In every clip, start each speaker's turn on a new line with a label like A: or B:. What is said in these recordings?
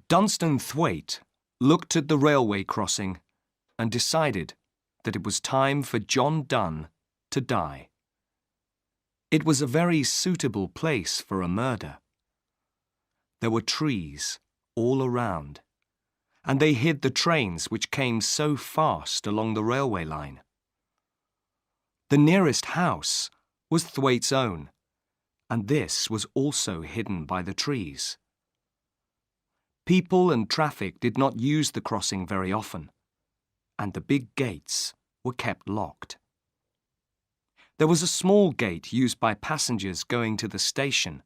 A: Dunstan Thwaite looked at the railway crossing and decided that it was time for John Donne to die. It was a very suitable place for a murder. There were trees all around, and they hid the trains which came so fast along the railway line. The nearest house was Thwaite's own, and this was also hidden by the trees. People and traffic did not use the crossing very often, and the big gates were kept locked. There was a small gate used by passengers going to the station,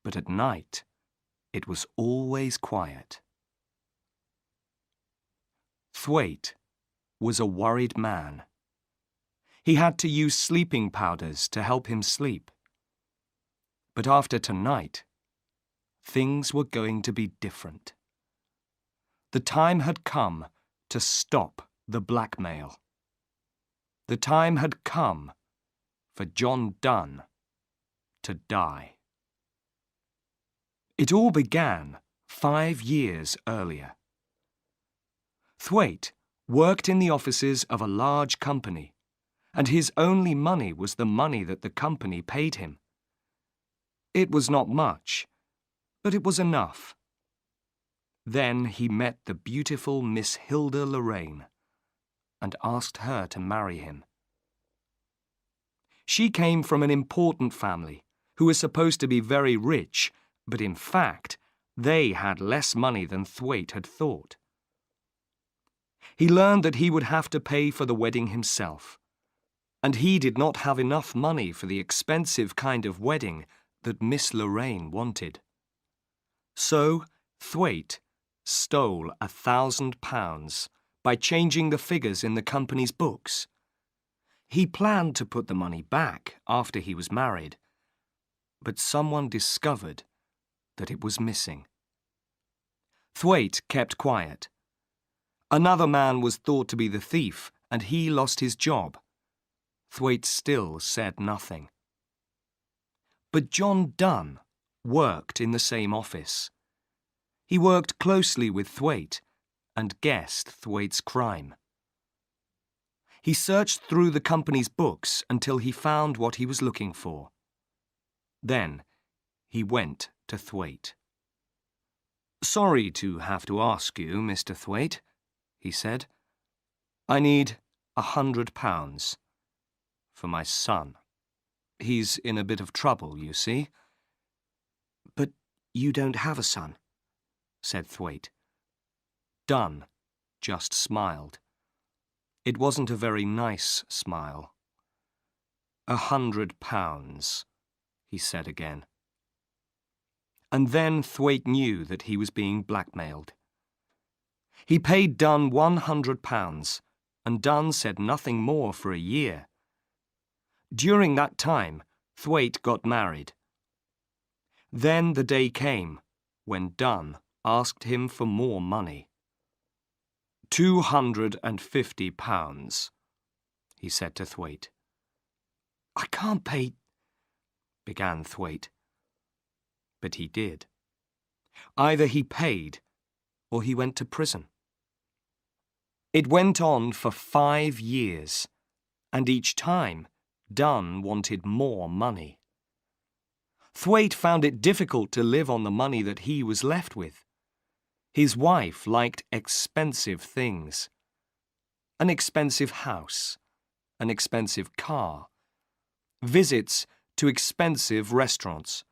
A: but at night it was always quiet. Thwaite was a worried man. He had to use sleeping powders to help him sleep. But after tonight, things were going to be different. The time had come to stop the blackmail. The time had come for John Donne to die. It all began 5 years earlier. Thwaite worked in the offices of a large company, and his only money was the money that the company paid him. It was not much, but it was enough. Then he met the beautiful Miss Hilda Lorraine and asked her to marry him. She came from an important family who was supposed to be very rich, but in fact, they had less money than Thwaite had thought. He learned that he would have to pay for the wedding himself, and he did not have enough money for the expensive kind of wedding that Miss Lorraine wanted. So Thwaite stole £1,000 by changing the figures in the company's books. He planned to put the money back after he was married, but someone discovered that it was missing. Thwaite kept quiet. Another man was thought to be the thief, and he lost his job. Thwaite still said nothing. But John Donne worked in the same office. He worked closely with Thwaite and guessed Thwaite's crime. He searched through the company's books until he found what he was looking for. Then he went to Thwaite. "Sorry to have to ask you, Mr. Thwaite," he said. "I need £100 for my son. He's in a bit of trouble, you see." "But you don't have a son," said Thwaite. Donne just smiled. It wasn't a very nice smile. £100, he said again. And then Thwaite knew that he was being blackmailed. He paid Donne £100, and Donne said nothing more for a year. During that time, Thwaite got married. Then the day came when Donne asked him for more money. £250, he said to Thwaite. "I can't pay," began Thwaite. But he did. Either he paid or he went to prison. It went on for 5 years, and each time Donne wanted more money. Thwaite found it difficult to live on the money that he was left with. His wife liked expensive things. An expensive house, an expensive car, visits to expensive restaurants.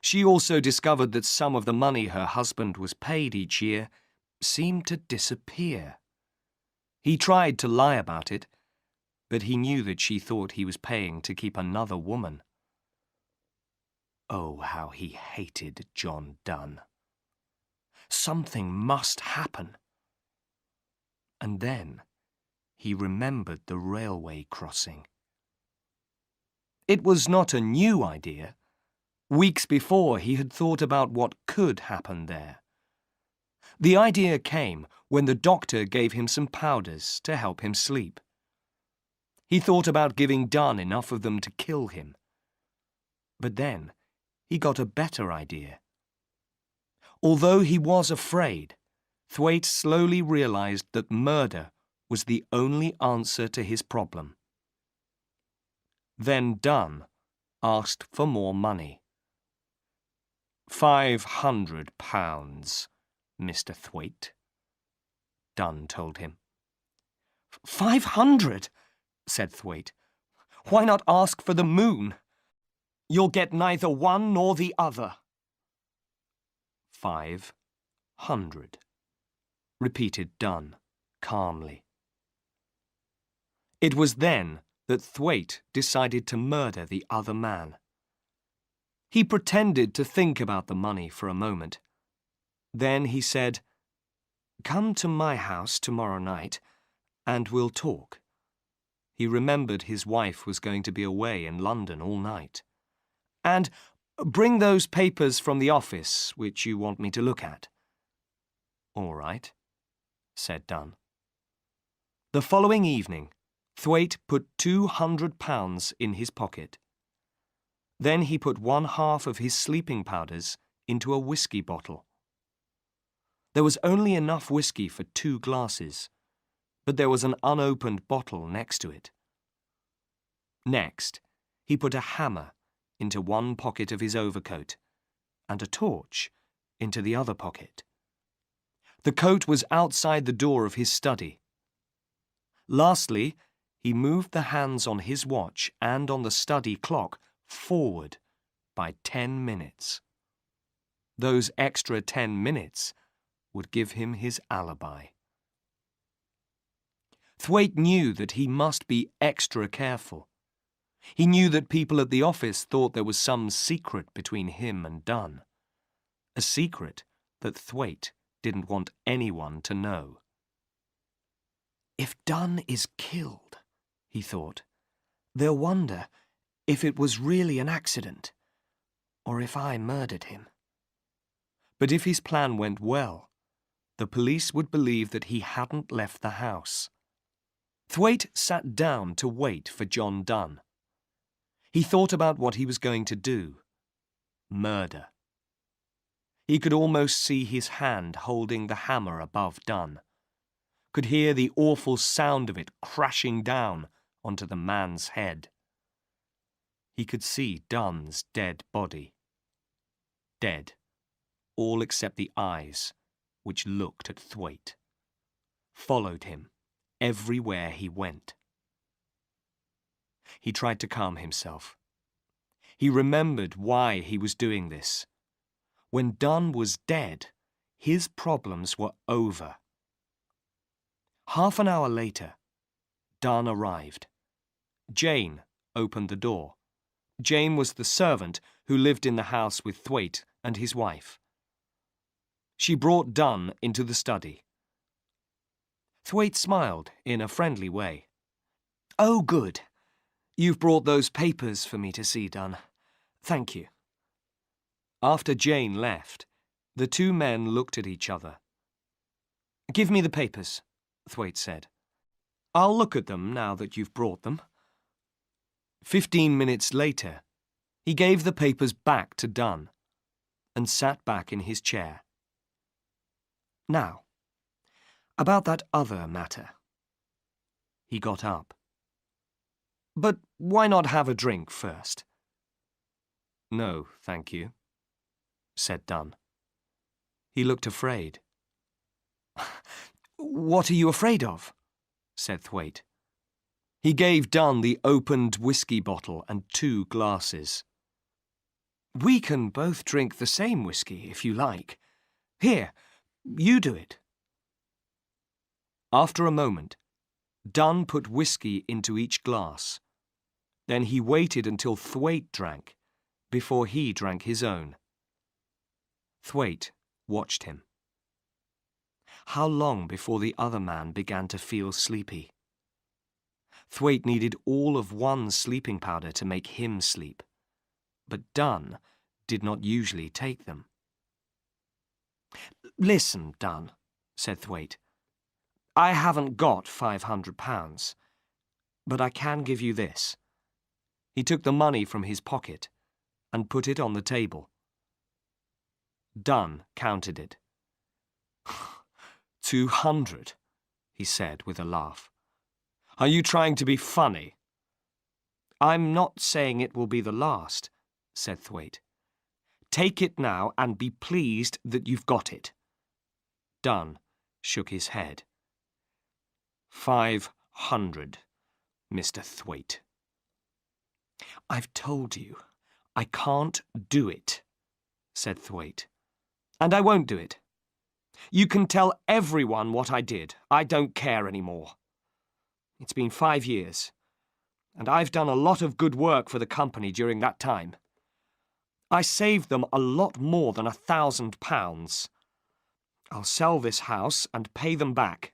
A: She also discovered that some of the money her husband was paid each year seemed to disappear. He tried to lie about it, but he knew that she thought he was paying to keep another woman. Oh, how he hated John Donne. Something must happen. And then he remembered the railway crossing. It was not a new idea. Weeks before, he had thought about what could happen there. The idea came when the doctor gave him some powders to help him sleep. He thought about giving Donne enough of them to kill him. But then he got a better idea. Although he was afraid, Thwaite slowly realized that murder was the only answer to his problem. Then Dunn asked for more money. £500, Mr. Thwaite, Dunn told him. 500? Said Thwaite. Why not ask for the moon? You'll get neither one nor the other. 500, repeated Dunn calmly. It was then that Thwaite decided to murder the other man. He pretended to think about the money for a moment. Then he said, "Come to my house tomorrow night, and we'll talk." He remembered his wife was going to be away in London all night. "And bring those papers from the office which you want me to look at." "All right," said Dunn. The following evening, Thwaite put £200 in his pocket. Then he put 1/2 of his sleeping powders into a whiskey bottle. There was only enough whiskey for 2 glasses, but there was an unopened bottle next to it. Next, he put a hammer into one pocket of his overcoat and a torch into the other pocket. The coat was outside the door of his study. Lastly, he moved the hands on his watch and on the study clock forward by 10 minutes. Those extra 10 minutes would give him his alibi. Thwaite knew that he must be extra careful. He knew that people at the office thought there was some secret between him and Dunn. A secret that Thwaite didn't want anyone to know. "If Dunn is killed," he thought, "they'll wonder if it was really an accident, or if I murdered him." But if his plan went well, the police would believe that he hadn't left the house. Thwaite sat down to wait for John Dunn. He thought about what he was going to do. Murder. He could almost see his hand holding the hammer above Dunn. Could hear the awful sound of it crashing down onto the man's head. He could see Dunn's dead body. Dead, all except the eyes, which looked at Thwaite. Followed him everywhere he went. He tried to calm himself. He remembered why he was doing this. When Dunn was dead, his problems were over. Half an hour later, Dunn arrived. Jane opened the door. Jane was the servant who lived in the house with Thwaite and his wife. She brought Dunn into the study. Thwaite smiled in a friendly way. "Oh, good. You've brought those papers for me to see, Dunn. Thank you." After Jane left, the 2 men looked at each other. "Give me the papers," Thwaite said. "I'll look at them now that you've brought them." 15 minutes later, he gave the papers back to Dunn and sat back in his chair. "Now, about that other matter." He got up. "But why not have a drink first?" "No, thank you," said Dunn. He looked afraid. "What are you afraid of?" said Thwaite. He gave Dunn the opened whiskey bottle and 2 glasses. "We can both drink the same whiskey, if you like. Here, you do it." After a moment, Dunn put whiskey into each glass. Then he waited until Thwaite drank, before he drank his own. Thwaite watched him. How long before the other man began to feel sleepy? Thwaite needed all of one sleeping powder to make him sleep, but Dunn did not usually take them. "Listen, Dunn," said Thwaite. "I haven't got £500, but I can give you this." He took the money from his pocket and put it on the table. Dunn counted it. 200, he said with a laugh. Are you trying to be funny? I'm not saying it will be the last, said Thwaite. Take it now and be pleased that you've got it. Dunn shook his head. 500, Mr. Thwaite. I've told you, I can't do it, said Thwaite. And I won't do it. You can tell everyone what I did. I don't care anymore. It's been 5 years, and I've done a lot of good work for the company during that time. I saved them a lot more than £1,000. I'll sell this house and pay them back.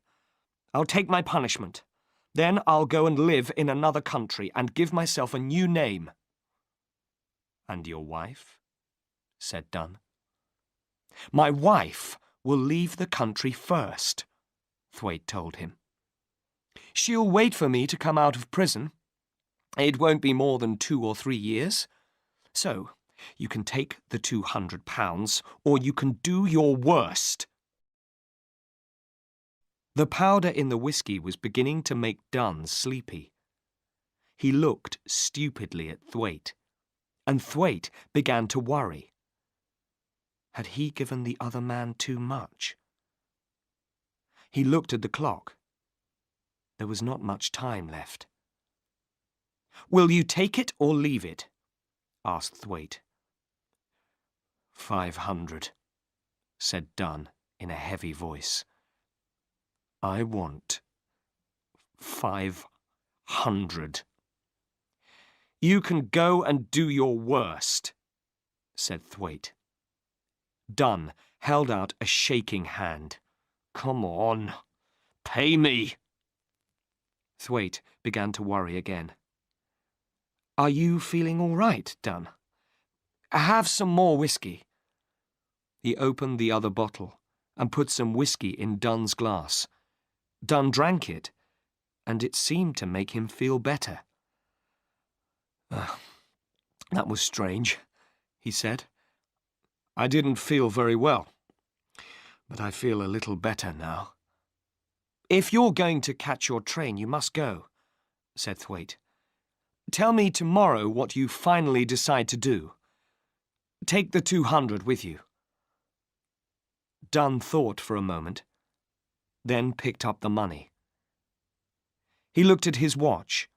A: I'll take my punishment. Then I'll go and live in another country and give myself a new name. And your wife? Said Dunn. My wife will leave the country first, Thwaite told him. She'll wait for me to come out of prison. It won't be more than 2 or 3 years. So, you can take the £200, or you can do your worst. The powder in the whiskey was beginning to make Dunn sleepy. He looked stupidly at Thwaite, and Thwaite began to worry. Had he given the other man too much? He looked at the clock. There was not much time left. Will you take it or leave it? Asked Thwaite. 500, said Dunn in a heavy voice. I want 500. You can go and do your worst, said Thwaite. Dunn held out a shaking hand. Come on, pay me. Thwaite began to worry again. Are you feeling all right, Dunn? Have some more whiskey. He opened the other bottle and put some whiskey in Dunn's glass. Dunn drank it, and it seemed to make him feel better. That was strange, he said. I didn't feel very well, but I feel a little better now. If you're going to catch your train, you must go, said Thwaite. Tell me tomorrow what you finally decide to do. Take the 200 with you. Dunn thought for a moment, then picked up the money. He looked at his watch,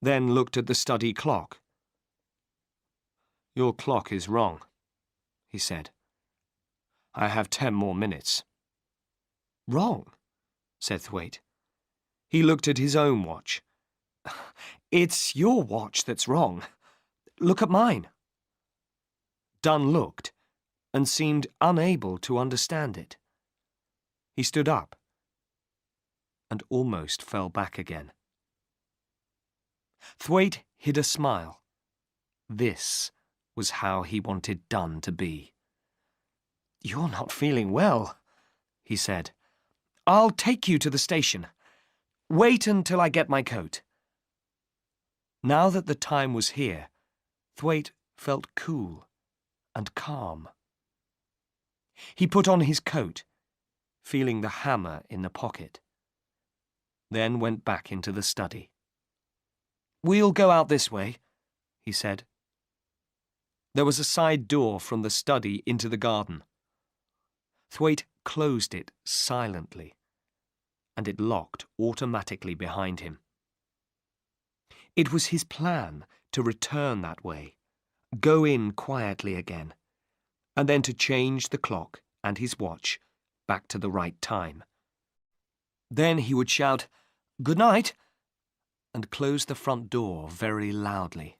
A: then looked at the study clock. Your clock is wrong, he said. I have 10 more minutes. Wrong, said Thwaite. He looked at his own watch. It's your watch that's wrong. Look at mine. Dunn looked and seemed unable to understand it. He stood up and almost fell back again. Thwaite hid a smile. This was how he wanted Dunn to be. You're not feeling well, he said. I'll take you to the station. Wait until I get my coat. Now that the time was here, Thwaite felt cool and calm. He put on his coat, feeling the hammer in the pocket, then went back into the study. We'll go out this way, he said. There was a side door from the study into the garden. Thwaite closed it silently, and it locked automatically behind him. It was his plan to return that way, go in quietly again, and then to change the clock and his watch back to the right time. Then he would shout, "Good night," and close the front door very loudly,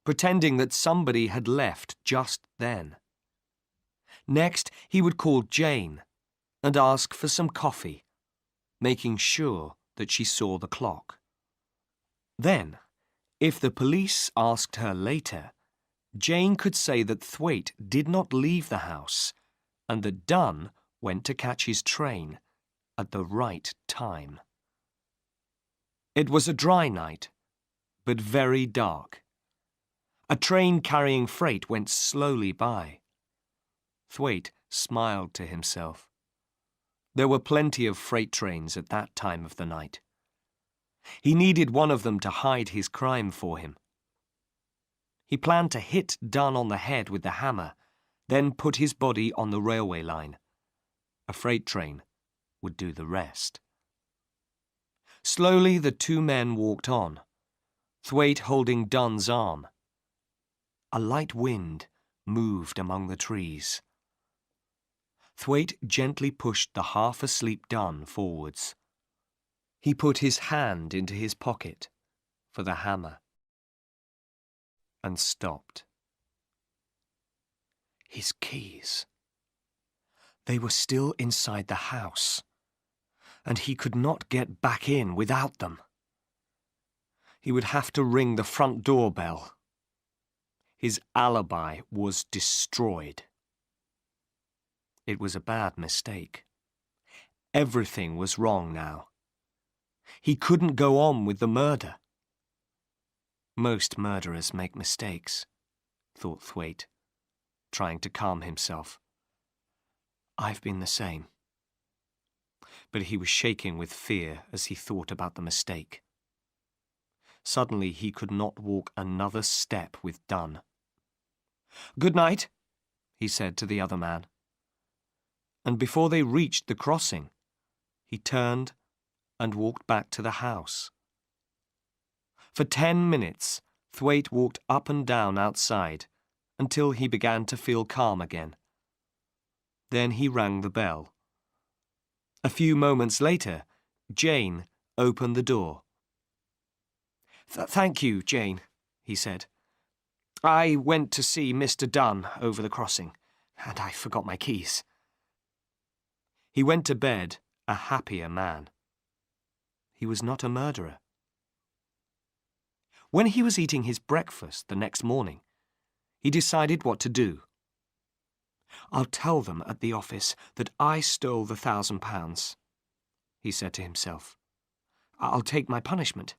A: pretending that somebody had left just then. Next, he would call Jane and ask for some coffee, making sure that she saw the clock. Then, if the police asked her later, Jane could say that Thwaite did not leave the house and that Dunn went to catch his train at the right time. It was a dry night, but very dark. A train carrying freight went slowly by. Thwaite smiled to himself. There were plenty of freight trains at that time of the night. He needed one of them to hide his crime for him. He planned to hit Dunn on the head with the hammer, then put his body on the railway line. A freight train would do the rest. Slowly the two men walked on, Thwaite holding Dunn's arm. A light wind moved among the trees. Thwaite gently pushed the half-asleep Dunn forwards. He put his hand into his pocket for the hammer and stopped. His keys. They were still inside the house, and he could not get back in without them. He would have to ring the front door bell. His alibi was destroyed. It was a bad mistake. Everything was wrong now. He couldn't go on with the murder. Most murderers make mistakes, thought Thwaite, trying to calm himself. I've been the same. But he was shaking with fear as he thought about the mistake. Suddenly he could not walk another step with Dunn. "Good night," he said to the other man. And before they reached the crossing, he turned and walked back to the house. For 10 minutes, Thwaite walked up and down outside until he began to feel calm again. Then he rang the bell. A few moments later, Jane opened the door. "Thank you, Jane," he said. "I went to see Mr. Dunn over the crossing, and I forgot my keys." He went to bed a happier man. He was not a murderer. When he was eating his breakfast the next morning, he decided what to do. "I'll tell them at the office that I stole the £1,000, he said to himself. "I'll take my punishment,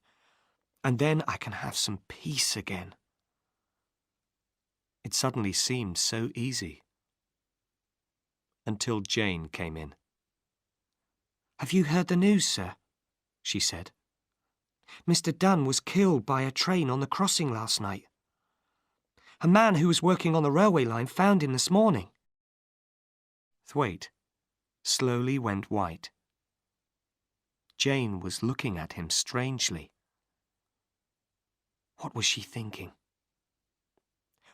A: and then I can have some peace again." It suddenly seemed so easy. Until Jane came in. "Have you heard the news, sir?" she said. "Mr. Dunn was killed by a train on the crossing last night. A man who was working on the railway line found him this morning." Thwaite slowly went white. Jane was looking at him strangely. What was she thinking?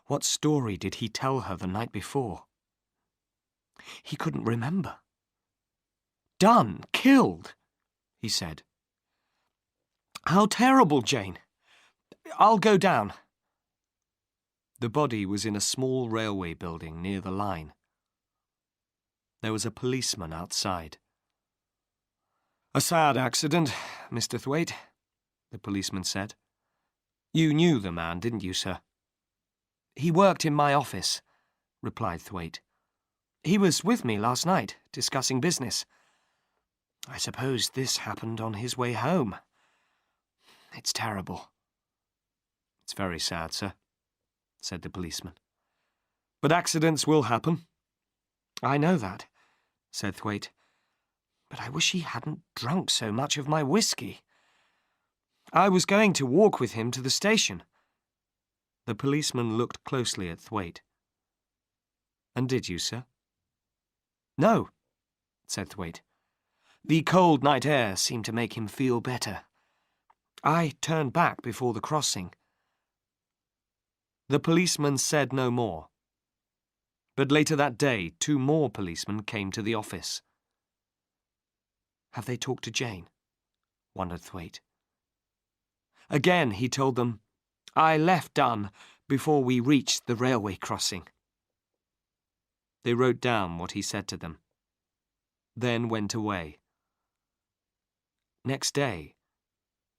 A: What story did he tell her the night before? He couldn't remember. "Dunn killed," he said. "How terrible, Jane. I'll go down." The body was in a small railway building near the line. There was a policeman outside. "A sad accident, Mr. Thwaite," the policeman said. "You knew the man, didn't you, sir?" "He worked in my office," replied Thwaite. "He was with me last night, discussing business. I suppose this happened on his way home. It's terrible." "It's very sad, sir," said the policeman. "But accidents will happen." "I know that," said Thwaite. "But I wish he hadn't drunk so much of my whiskey. I was going to walk with him to the station." The policeman looked closely at Thwaite. "And did you, sir?" "No," said Thwaite. "The cold night air seemed to make him feel better. I turned back before the crossing." The policeman said no more. But later that day, 2 more policemen came to the office. "Have they talked to Jane?" wondered Thwaite. Again he told them, "I left Dunn before we reached the railway crossing." They wrote down what he said to them, then went away. Next day,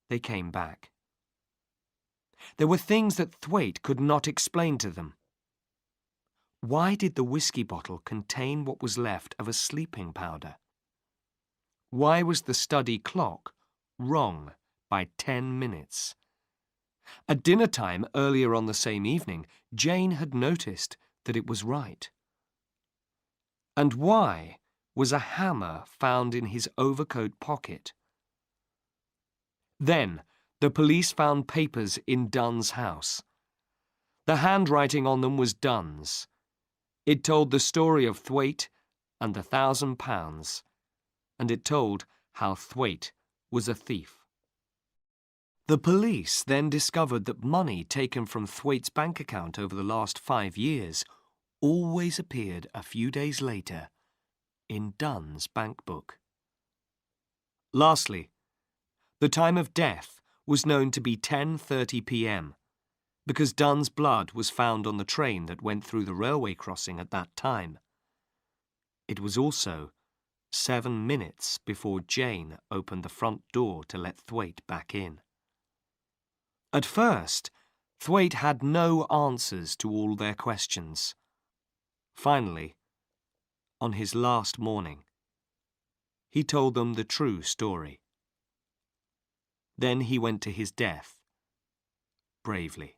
A: they came back. There were things that Thwaite could not explain to them. Why did the whiskey bottle contain what was left of a sleeping powder? Why was the study clock wrong by 10 minutes? At dinner time earlier on the same evening, Jane had noticed that it was right. and why was a hammer found in his overcoat pocket? Then, the police found papers in Dunn's house. The handwriting on them was Dunn's. It told the story of Thwaite and the £1,000, and it told how Thwaite was a thief. The police then discovered that money taken from Thwaite's bank account over the last 5 years always appeared a few days later in Dunn's bank book. Lastly, the time of death was known to be 10:30 p.m. because Dunn's blood was found on the train that went through the railway crossing at that time. It was also 7 minutes before Jane opened the front door to let Thwaite back in. At first, Thwaite had no answers to all their questions. Finally, on his last morning, he told them the true story. Then he went to his death bravely.